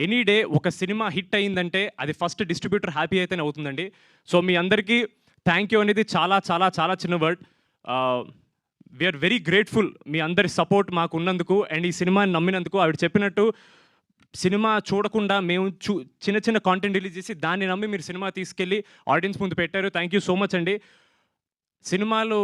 Any day ఒక cinema hit అయిందంటే అది ఫస్ట్ డిస్ట్రిబ్యూటర్ హ్యాపీ అయితేనే అవుతుందండి. సో మీ అందరికీ థ్యాంక్ యూ అనేది చాలా చాలా చాలా చిన్న వర్డ్. వీఆర్ వెరీ గ్రేట్ఫుల్ మీ అందరి సపోర్ట్ మాకు ఉన్నందుకు అండ్ ఈ సినిమాని నమ్మినందుకు. ఆవిడ చెప్పినట్టు సినిమా చూడకుండా మేము చిన్న చిన్న కాంటెంట్ రిలీజ్ చేసి దాన్ని నమ్మి మీరు సినిమా తీసుకెళ్ళి ఆడియన్స్ ముందు పెట్టారు. థ్యాంక్ యూ సో మచ్ అండి. సినిమాలు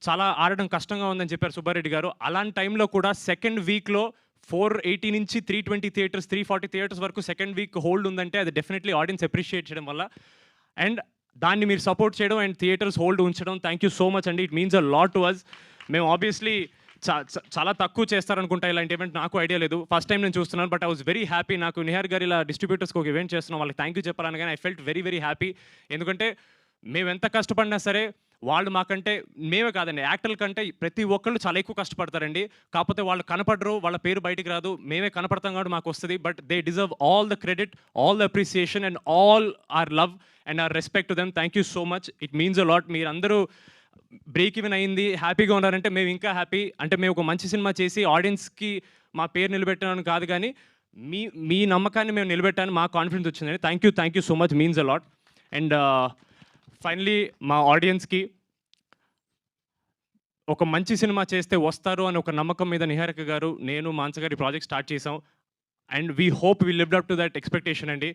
చాలా ఆడడం కష్టంగా ఉందని చెప్పారు సుబ్బారెడ్డి గారు. అలాంటి టైంలో కూడా సెకండ్ వీక్లో 480 నుంచి 320 థియేటర్స్ 340 థియేటర్స్ వరకు సెకండ్ వీక్ హోల్డ్ ఉందంటే అది డెఫినెట్లీ ఆడియన్స్ అప్రిషియేట్ చేయడం వల్ల. అండ్ దాన్ని మీరు సపోర్ట్ చేయడం అండ్ థియేటర్స్ హోల్డ్ ఉంచడం థ్యాంక్ యూ సో మచ్ అండి. It means a lot to us. మేము ఆబ్వియస్లీ చాలా తక్కువ చేస్తారనుకుంటా ఇలాంటి ఈవెంట్, నాకు ఐడియా లేదు, ఫస్ట్ టైం నేను చూస్తున్నాను. But I was very happy. నాకు నిహార్ గారు ఇలా డిస్ట్రిబ్యూటర్స్కి ఒక ఈవెంట్ చేస్తున్నాం, వాళ్ళకి థ్యాంక్ యూ చెప్పాలని కానీ I felt very very happy. ఎందుకంటే మేము ఎంత కష్టపడినా సరే వాళ్ళు మాకంటే, మేమే కాదండి యాక్టర్ల కంటే ప్రతి ఒక్కళ్ళు చాలా ఎక్కువ కష్టపడతారండి. కాకపోతే వాళ్ళు కనపడరు, వాళ్ళ పేరు బయటికి రాదు, మేమే కనపడతాం కాబట్టి మాకు వస్తుంది. But they deserve all the credit, all the appreciation and all our love and our respect to them. Thank you so much. It means a lot. మీరందరూ బ్రేక్ ఈవెన్ అయింది, హ్యాపీగా ఉన్నారంటే మేము ఇంకా హ్యాపీ. అంటే మేము ఒక మంచి సినిమా చేసి ఆడియన్స్కి మా పేరు నిలబెట్టాను కాదు కానీ మీ నమ్మకాన్ని మేము నిలబెట్టాను, మా కాన్ఫిడెన్స్ వచ్చిందండి. Thank you so much. Means a lot. And finally మా ఆడియన్స్కి ఒక మంచి సినిమా చేస్తే వస్తారు అని ఒక నమ్మకం మీద నిహారిక గారు, నేను, మానస గారి ప్రాజెక్ట్ స్టార్ట్ చేసాం. And we hope we lived up to that expectation అండి.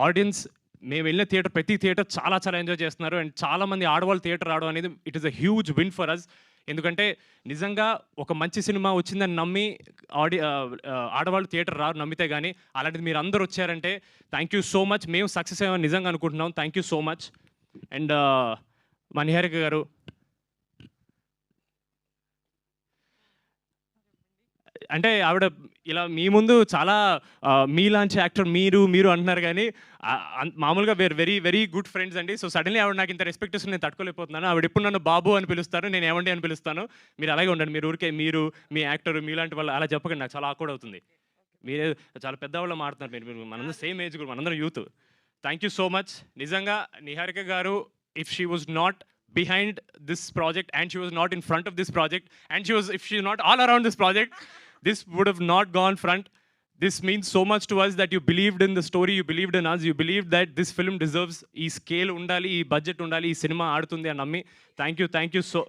ఆడియన్స్ మేము వెళ్ళిన థియేటర్, ప్రతి థియేటర్ చాలా చాలా ఎంజాయ్ చేస్తున్నారు. అండ్ చాలామంది ఆడవాళ్ళు థియేటర్ రావడం అనేది it is a huge win for us. ఎందుకంటే నిజంగా ఒక మంచి సినిమా వచ్చిందని నమ్మి ఆడవాళ్ళు థియేటర్ రారు నమ్మితే కానీ. అలాంటిది మీరు అందరూ వచ్చారంటే థ్యాంక్ యూ సో మచ్. మేము సక్సెస్ అయ్యామని నిజంగా అనుకుంటున్నాం. Thank you so much. And మా నిహారిక గారు, అంటే ఆవిడ ఇలా మీ ముందు చాలా మీలాంటి యాక్టర్ మీరు అంటున్నారు కానీ మామూలుగా were very very good friends అండి. సో సడన్లీ ఆవిడ నాకు ఇంత రెస్పెక్ట్ ఇస్తుంది, నేను తట్టుకోలేకపోతున్నాను. ఆవిడ ఎప్పుడు నన్ను బాబు అని పిలుస్తారు, నేను ఏమండి అని పిలుస్తాను. మీరు అలాగే ఉండండి. మీరు ఊరికే మీరు మీ యాక్టర్ మీలాంటి వాళ్ళు అలా చెప్పకండి, నాకు చాలా ఆక్వర్డ్ అవుతుంది. మీరే చాలా పెద్దవాళ్ళు మాట్లాడుతున్నారు. మీరు మనందరం సేమ్ ఏజ్ గ్రూప్, మనందరం youth. Thank you so much. నిజంగా నిహారిక గారు, if she was not behind this project and she was not in front of this project and if she is not all around this project, this would have not gone front. This means so much to us that you believed in the story, you believed in us, you believed that this film deserves ee scale undali, ee budget undali, ee cinema aadutundi ani nammi. Thank you so.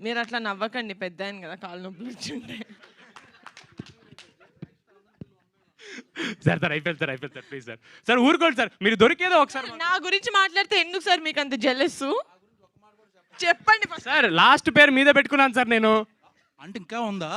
మీరు అట్లా నవ్వకండి, పెద్దాయన కదా, కాళ్ళు నొప్పులు వచ్చుంటాయి. Sir అయిపోయింది sir please sir ఊరుకోండి sir, మీరు దొరికేదో ఒకసారి. నా గురించి మాట్లాడితే ఎందుకు సార్ మీకు అంత జెలస్? చెప్పండి సార్. లాస్ట్ పేరు మీద పెట్టుకున్నాను సార్ నేను. అంటే ఇంకా ఉందా?